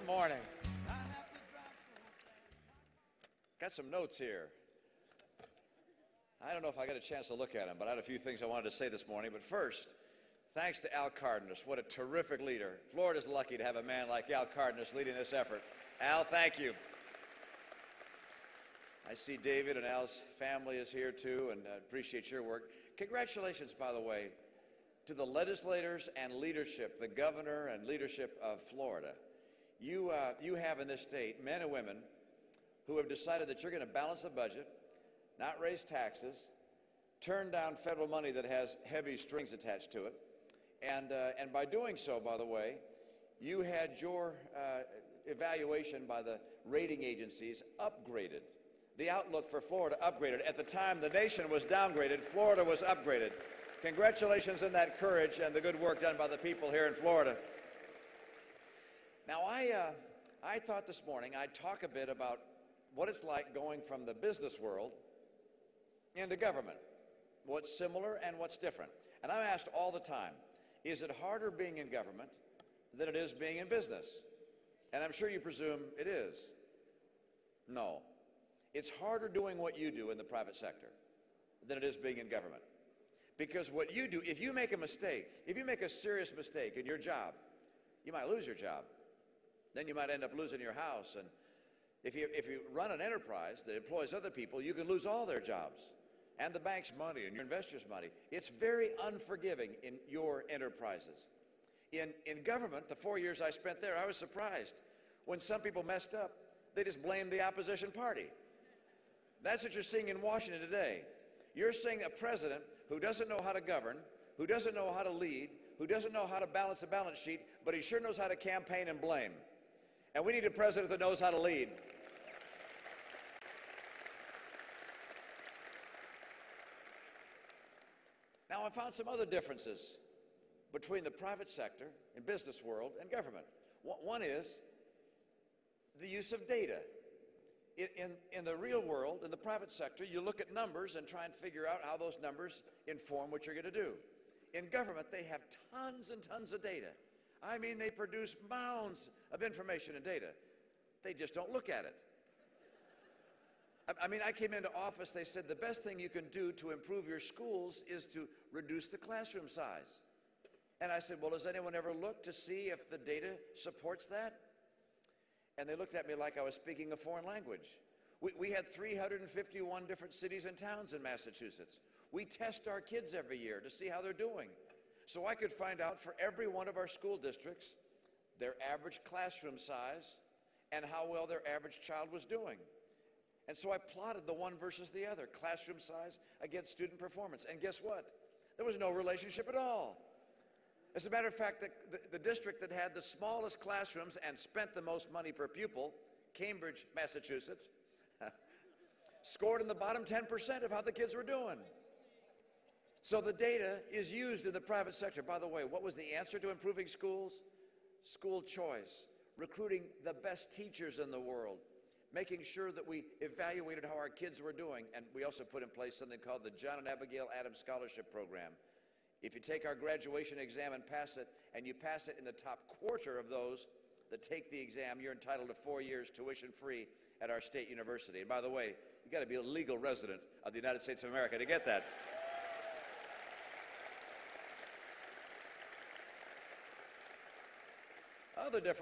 morning. Got some notes here. I don't know if I got a chance to look at them, but I had a few things I wanted to say this morning. But first, thanks to Al Cardenas. What a terrific leader. Florida's lucky to have a man like Al Cardenas leading this effort. Al, thank you. I see David and Al's family is here too, and I appreciate your work. Congratulations, by the way, to the legislators and leadership, the governor and leadership of Florida. You have in this state men and women who have decided that you're going to balance the budget, not raise taxes, turn down federal money that has heavy strings attached to it, and by doing so, by the way, you had your evaluation by the rating agencies upgraded. The outlook for Florida upgraded. At the time the nation was downgraded, Florida was upgraded. Congratulations on that courage and the good work done by the people here in Florida. Now, I thought this morning I'd talk a bit about what it's like going from the business world into government, what's similar and what's different. And I'm asked all the time, is it harder being in government than it is being in business? And I'm sure you presume it is. No. It's harder doing what you do in the private sector than it is being in government. Because what you do, if you make a mistake, if you make a serious mistake in your job, you might lose your job. Then you might end up losing your house. And if you run an enterprise that employs other people, you can lose all their jobs and the bank's money and your investors' money. It's very unforgiving in your enterprises. In government, the 4 years I spent there, I was surprised. When some people messed up, they just blamed the opposition party. That's what you're seeing in Washington today. You're seeing a president who doesn't know how to govern, who doesn't know how to lead, who doesn't know how to balance a balance sheet, but he sure knows how to campaign and blame. And we need a president that knows how to lead. Now, I found some other differences between the private sector and business world and government. One is the use of data. In the real world, in the private sector, you look at numbers and try and figure out how those numbers inform what you're going to do. In government, they have tons and tons of data. I mean, they produce mounds of information and data. They just don't look at it. I mean, I came into office, they said the best thing you can do to improve your schools is to reduce the classroom size. And I said, well, has anyone ever looked to see if the data supports that? And they looked at me like I was speaking a foreign language. We had 351 different cities and towns in Massachusetts. We test our kids every year to see how they're doing. So I could find out for every one of our school districts their average classroom size and how well their average child was doing. And so I plotted the one versus the other, classroom size against student performance. And guess what? There was no relationship at all. As a matter of fact, the district that had the smallest classrooms and spent the most money per pupil, Cambridge, Massachusetts, scored in the bottom 10% of how the kids were doing. So the data is used in the private sector. By the way, what was the answer to improving schools? School choice, recruiting the best teachers in the world, making sure that we evaluated how our kids were doing. And we also put in place something called the John and Abigail Adams Scholarship Program. If you take our graduation exam and pass it, and you pass it in the top quarter of those that take the exam, you're entitled to 4 years tuition free at our state university. And by the way, you got to be a legal resident of the United States of America to get that.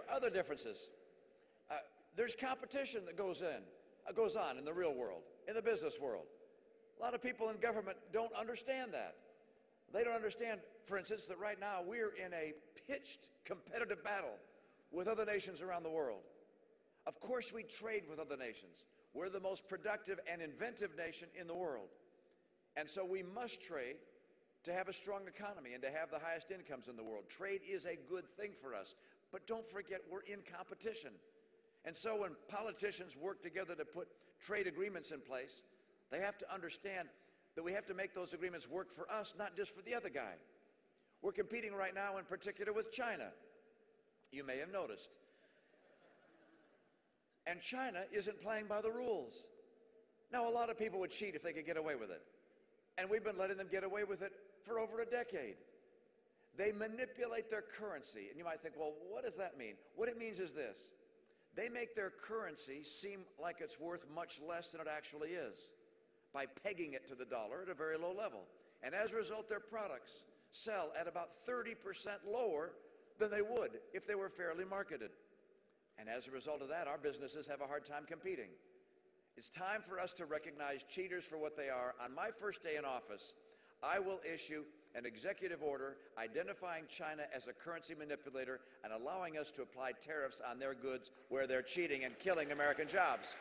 Other differences. There's competition that goes on in the real world, in the business world. A lot of people in government don't understand that. They don't understand, for instance, that right now we're in a pitched competitive battle with other nations around the world. Of course we trade with other nations. We're the most productive and inventive nation in the world. And so we must trade to have a strong economy and to have the highest incomes in the world. Trade is a good thing for us. But don't forget, we're in competition. And so when politicians work together to put trade agreements in place, they have to understand that we have to make those agreements work for us, not just for the other guy. We're competing right now in particular with China. You may have noticed. And China isn't playing by the rules. Now, a lot of people would cheat if they could get away with it. And we've been letting them get away with it for over a decade. They manipulate their currency. And you might think, well, what does that mean? What it means is this. They make their currency seem like it's worth much less than it actually is by pegging it to the dollar at a very low level. And as a result, their products sell at about 30% lower than they would if they were fairly marketed. And as a result of that, our businesses have a hard time competing. It's time for us to recognize cheaters for what they are. On my first day in office, I will issue an executive order identifying China as a currency manipulator and allowing us to apply tariffs on their goods where they're cheating and killing American jobs.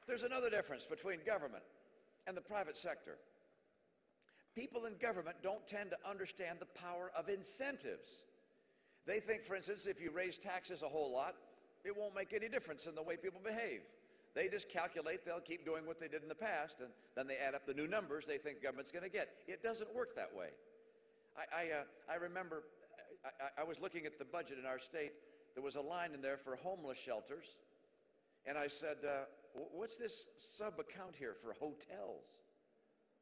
There's another difference between government and the private sector. People in government don't tend to understand the power of incentives. They think, for instance, if you raise taxes a whole lot, it won't make any difference in the way people behave. They just calculate they'll keep doing what they did in the past, and then they add up the new numbers they think government's going to get. It doesn't work that way. I remember I was looking at the budget in our state. There was a line in there for homeless shelters, and I said, what's this sub-account here for hotels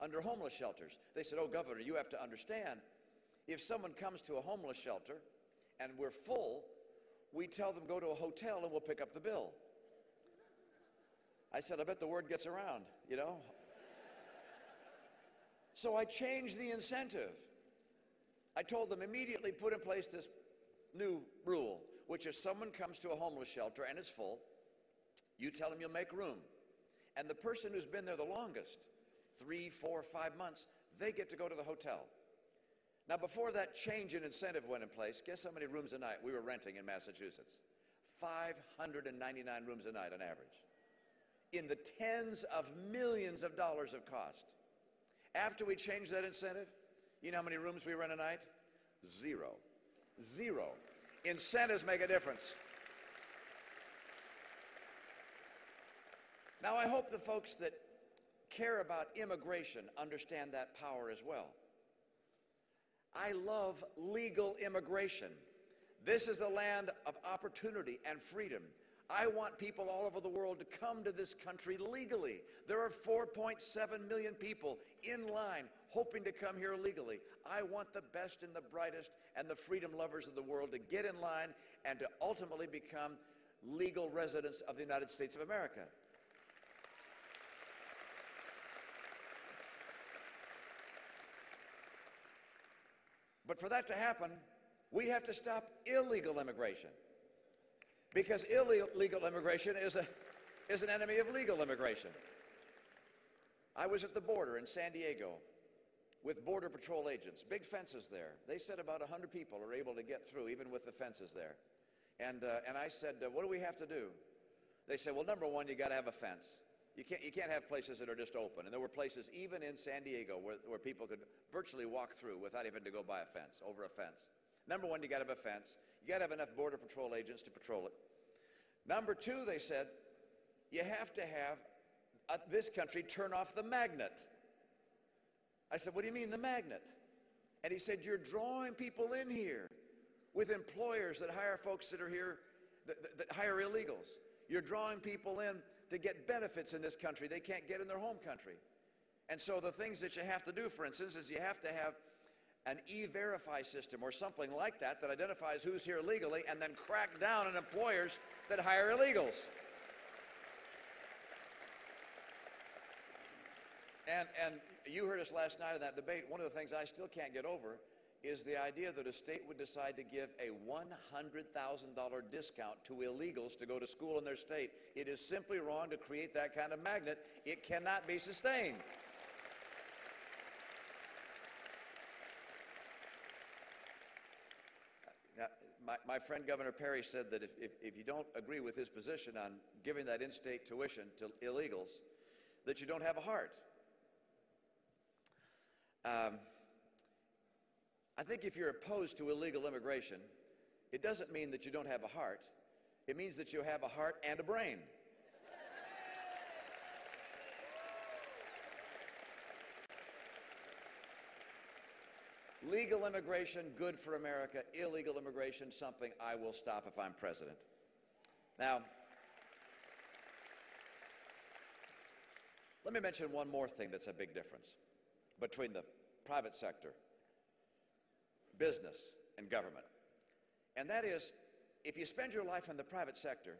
under homeless shelters? They said, oh, Governor, you have to understand, if someone comes to a homeless shelter and we're full, we tell them go to a hotel and we'll pick up the bill. I said, I bet the word gets around, you know. So I changed the incentive. I told them immediately put in place this new rule, which if someone comes to a homeless shelter and it's full, you tell them you'll make room. And the person who's been there the longest, 3, 4, 5 months, they get to go to the hotel. Now, before that change in incentive went in place, guess how many rooms a night we were renting in Massachusetts? 599 rooms a night on average, in the tens of millions of dollars of cost. After we changed that incentive, you know how many rooms we rent a night? 0. 0. Incentives make a difference. Now, I hope the folks that care about immigration understand that power as well. I love legal immigration. This is the land of opportunity and freedom. I want people all over the world to come to this country legally. There are 4.7 million people in line hoping to come here legally. I want the best and the brightest and the freedom lovers of the world to get in line and to ultimately become legal residents of the United States of America. But for that to happen, we have to stop illegal immigration, because illegal immigration is an enemy of legal immigration. I was at the border in San Diego with Border Patrol agents, big fences there. They said about 100 people are able to get through, even with the fences there. And I said, what do we have to do? They said, well, number one, you got to have a fence. You can't have places that are just open. And there were places even in San Diego where people could virtually walk through without having to go by a fence, over a fence. Number one, you got to have a fence. You got to have enough Border Patrol agents to patrol it. Number two, they said, you have to have this country turn off the magnet. I said, what do you mean the magnet? And he said, you're drawing people in here with employers that hire folks that are here, that hire illegals. You're drawing people in to get benefits in this country they can't get in their home country. And so the things that you have to do, for instance, is you have to have an e-verify system or something like that that identifies who's here legally and then crack down on employers that hire illegals. And you heard us last night in that debate. One of the things I still can't get over is the idea that a state would decide to give a $100,000 discount to illegals to go to school in their state. It is simply wrong to create that kind of magnet. It cannot be sustained. Now, my friend Governor Perry said that if you don't agree with his position on giving that in-state tuition to illegals, that you don't have a heart. I think if you're opposed to illegal immigration, it doesn't mean that you don't have a heart. It means that you have a heart and a brain. Legal immigration, good for America. Illegal immigration, something I will stop if I'm president. Now, let me mention one more thing that's a big difference between the private sector business and government. And that is, if you spend your life in the private sector,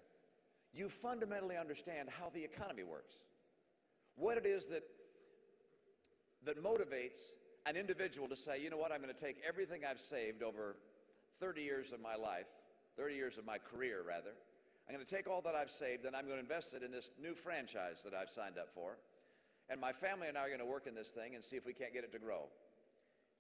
you fundamentally understand how the economy works. What it is that motivates an individual to say, you know what, I'm going to take everything I've saved over 30 years of my life, 30 years of my career, rather. I'm going to take all that I've saved and I'm going to invest it in this new franchise that I've signed up for. And my family and I are going to work in this thing and see if we can't get it to grow.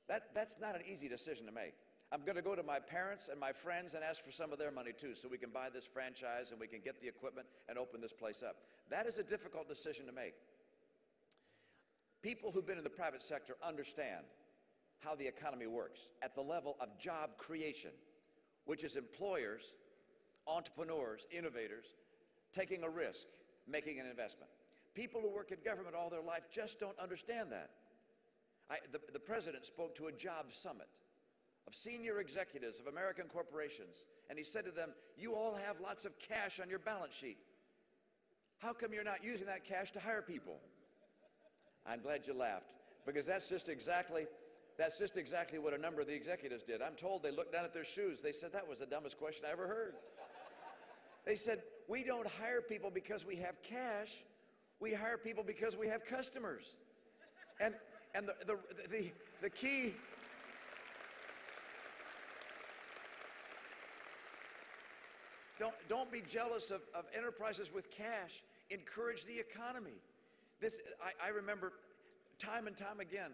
That's not an easy decision to make. I'm going to go to my parents and my friends and ask for some of their money too so we can buy this franchise and we can get the equipment and open this place up. That is a difficult decision to make. People who've been in the private sector understand how the economy works at the level of job creation, which is employers, entrepreneurs, innovators, taking a risk, making an investment. People who work in government all their life just don't understand that. The president spoke to a job summit of senior executives of American corporations, and he said to them, you all have lots of cash on your balance sheet. How come you're not using that cash to hire people? I'm glad you laughed, because that's just exactly what a number of the executives did. I'm told they looked down at their shoes. They said, that was the dumbest question I ever heard. They said, we don't hire people because we have cash. We hire people because we have customers. And the key, don't be jealous of enterprises with cash. Encourage the economy. I remember time and time again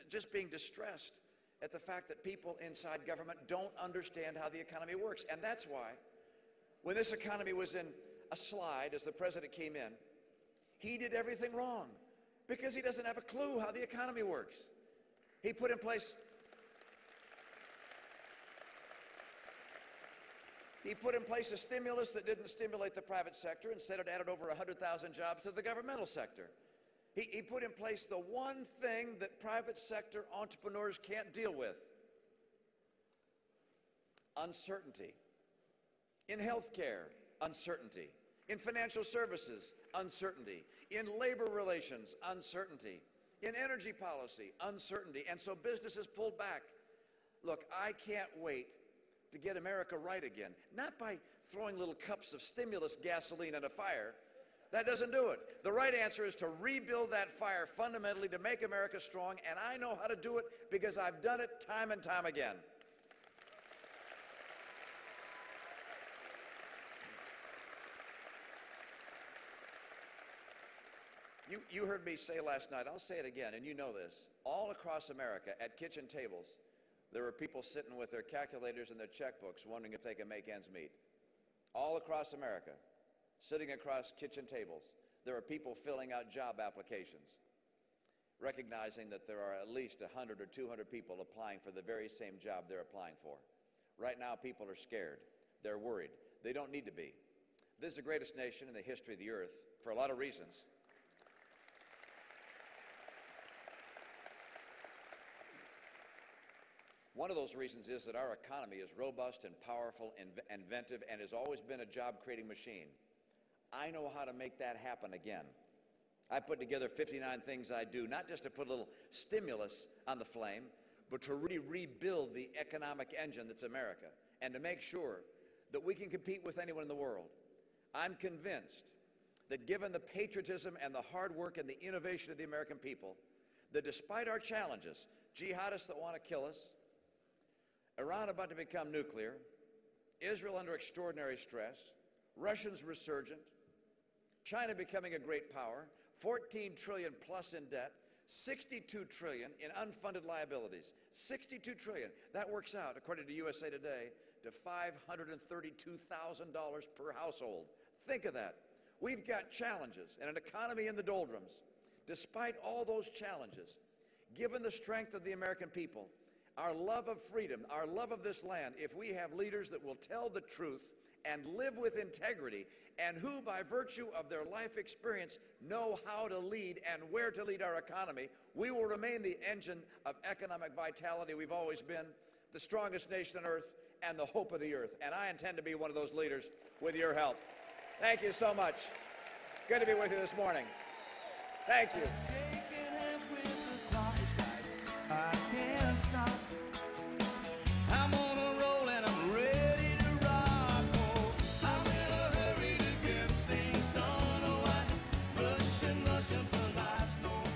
just being distressed at the fact that people inside government don't understand how the economy works. And that's why when this economy was in a slide as the president came in, he did everything wrong because he doesn't have a clue how the economy works. He put in place a stimulus that didn't stimulate the private sector. Instead, it added over 100,000 jobs to the governmental sector. He put in place the one thing that private sector entrepreneurs can't deal with: uncertainty. In healthcare, uncertainty. In financial services, uncertainty. In labor relations, uncertainty. In energy policy, uncertainty. And so businesses pulled back. Look, I can't wait to get America right again. Not by throwing little cups of stimulus gasoline in a fire. That doesn't do it. The right answer is to rebuild that fire fundamentally to make America strong, and I know how to do it because I've done it time and time again. You heard me say last night, I'll say it again, and you know this. All across America, at kitchen tables, there were people sitting with their calculators and their checkbooks wondering if they can make ends meet. All across America, sitting across kitchen tables, there are people filling out job applications, recognizing that there are at least 100 or 200 people applying for the very same job they're applying for. Right now, people are scared. They're worried. They don't need to be. This is the greatest nation in the history of the earth for a lot of reasons. One of those reasons is that our economy is robust and powerful and inventive and has always been a job-creating machine. I know how to make that happen again. I put together 59 things I do, not just to put a little stimulus on the flame, but to really rebuild the economic engine that's America and to make sure that we can compete with anyone in the world. I'm convinced that given the patriotism and the hard work and the innovation of the American people, that despite our challenges, jihadists that want to kill us, Iran about to become nuclear, Israel under extraordinary stress, Russians resurgent, China becoming a great power, 14 trillion plus in debt, 62 trillion in unfunded liabilities. 62 trillion. That works out, according to USA Today, to $532,000 per household. Think of that. We've got challenges and an economy in the doldrums. Despite all those challenges, given the strength of the American people, our love of freedom, our love of this land, if we have leaders that will tell the truth and live with integrity, and who, by virtue of their life experience, know how to lead and where to lead our economy, we will remain the engine of economic vitality we've always been, the strongest nation on earth, and the hope of the earth. And I intend to be one of those leaders with your help. Thank you so much. Good to be with you this morning. Thank you. I can't stop. I'm